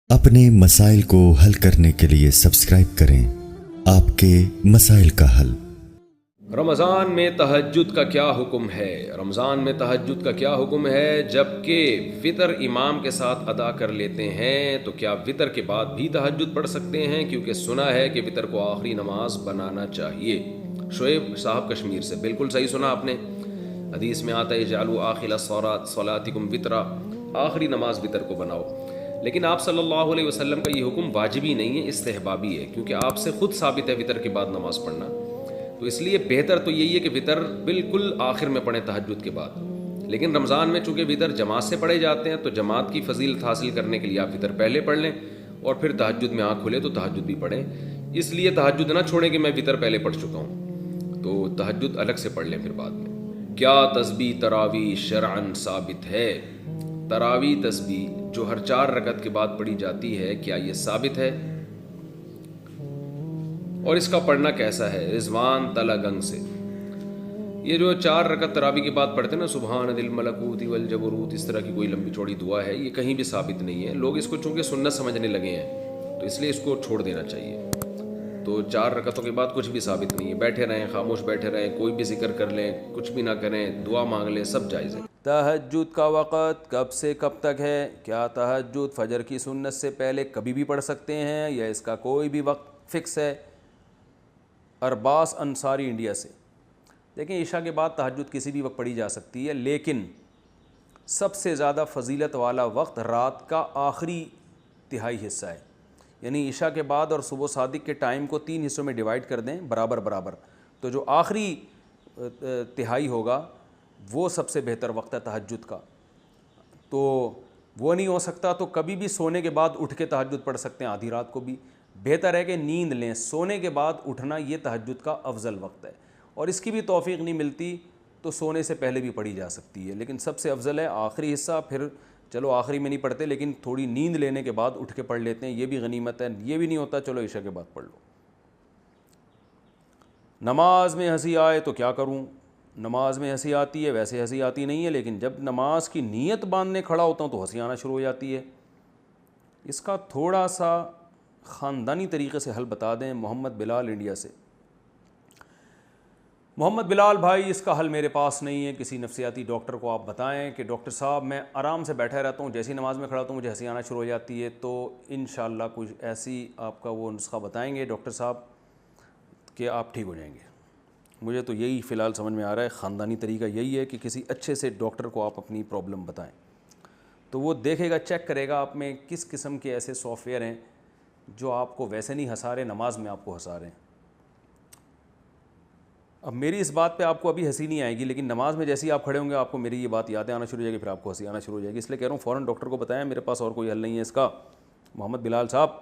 अपने मसाइल को हल करने के लिए सब्सक्राइब करें आपके मसाइल का हल। रमज़ान में तहज्जुद का क्या हुक्म है? रमज़ान में तहज्जुद का क्या हुक्म है? जबकि वितर इमाम के साथ अदा कर लेते हैं तो क्या वितर के बाद भी तहज्जुद पढ़ सकते हैं? क्योंकि सुना है कि वितर को आखिरी नमाज बनाना चाहिए। शुएब साहब कश्मीर से, बिल्कुल सही सुना आपने। हदीस में आता है जालू आखिर सलातिकुम वितरा, आखिरी नमाज वितर को बनाओ। लेकिन आप सल्लल्लाहु अलैहि वसल्लम का ये हुक्म वाजिबी नहीं है, इस्तेहबाबी है, क्योंकि आपसे खुद साबित है वितर के बाद नमाज पढ़ना। तो इसलिए बेहतर तो यही है कि वितर बिल्कुल आखिर में पढ़ें तहज्जुद के बाद। लेकिन रमज़ान में चूँकि वितर जमात से पढ़े जाते हैं तो जमात की फजीलत हासिल करने के लिए आप वितर पहले पढ़ लें और फिर तहज्जुद में आँख खुले तो तहज्जुद भी पढ़ें। इसलिए तहज्जुद ना छोड़ें कि मैं वितर पहले पढ़ चुका हूँ, तो तहज्जुद अलग से पढ़ लें फिर बाद में। क्या तस्बीह तरावी शरअन साबित है? तरावी तस्बीह जो हर 4 रकत के बाद पढ़ी जाती है, क्या ये साबित है और इसका पढ़ना कैसा है? रिजवान तलागंग से। ये जो 4 रकत तरावी के बाद पढ़ते हैं ना, सुबहान दिल मलकूती वल जबरूत, इस तरह की कोई लंबी चौड़ी दुआ है, ये कहीं भी साबित नहीं है। लोग इसको चूंकि सुन्नत समझने लगे हैं तो इसलिए इसको छोड़ देना चाहिए। तो 4 रकतों के बाद कुछ भी साबित नहीं है। बैठे रहें, खामोश बैठे रहें, कोई भी जिक्र कर लें, कुछ भी ना करें, दुआ मांग लें, सब जायज़ है। तहज्जुद का वक़्त कब से कब तक है? क्या तहज्जुद फ़जर की सुन्नत से पहले कभी भी पढ़ सकते हैं या इसका कोई भी वक्त फ़िक्स है? अरबास अंसारी इंडिया से। देखिए, इशा के बाद तहज्जुद किसी भी वक्त पढ़ी जा सकती है, लेकिन सबसे ज़्यादा फ़जीलत वाला वक्त रात का आखिरी तिहाई हिस्सा है। यानी इशा के बाद और सुबह सादिक के टाइम को 3 हिस्सों में डिवाइड कर दें बराबर बराबर, तो जो आखिरी तिहाई होगा वो सबसे बेहतर वक्त है तहज्जुद का। तो वो नहीं हो सकता तो कभी भी सोने के बाद उठ के तहज्जुद पढ़ सकते हैं, आधी रात को भी। बेहतर है कि नींद लें, सोने के बाद उठना ये तहज्जुद का अफजल वक्त है। और इसकी भी तौफीक नहीं मिलती तो सोने से पहले भी पढ़ी जा सकती है, लेकिन सबसे अफजल है आखिरी हिस्सा। फिर चलो आखिरी में नहीं पढ़ते, लेकिन थोड़ी नींद लेने के बाद उठ के पढ़ लेते हैं, ये भी गनीमत है। ये भी नहीं होता चलो इशा के बाद पढ़ लो। नमाज में हंसी आए तो क्या करूं? नमाज में हंसी आती है, वैसे हंसी आती नहीं है, लेकिन जब नमाज की नीयत बांधने खड़ा होता हूं तो हंसी आना शुरू हो जाती है। इसका थोड़ा सा ख़ानदानी तरीक़े से हल बता दें। मोहम्मद बिलाल इंडिया से। मोहम्मद बिलाल भाई, इसका हल मेरे पास नहीं है, किसी नफ्सियाती डॉक्टर को आप बताएं कि डॉक्टर साहब मैं आराम से बैठा रहता हूँ, जैसी नमाज में खड़ा होता हूँ मुझे हंसी आना शुरू हो जाती है। तो इंशाअल्लाह कुछ ऐसी आपका वो नुस्खा बताएंगे डॉक्टर साहब कि आप ठीक हो जाएंगे। मुझे तो यही फ़िलहाल समझ में आ रहा है, ख़ानदानी तरीका यही है कि किसी अच्छे से डॉक्टर को आप अपनी प्रॉब्लम बताएं, तो वो देखेगा, चेक करेगा आप में किस किस्म के ऐसे सॉफ्टवेयर हैं जो आपको वैसे नहीं हंसा रहे, नमाज में आपको हंसा रहे हैं। अब मेरी इस बात पे आपको अभी हंसी नहीं आएगी, लेकिन नमाज में जैसे ही आप खड़े होंगे आपको मेरी ये बात यादें आना शुरू हो जाएगी, फिर आपको हंसी आना शुरू हो जाएगी। इसलिए कह रहा हूँ फ़ौरन डॉक्टर को बताएं, मेरे पास और कोई हल नहीं है इसका। मोहम्मद बिलाल साहब।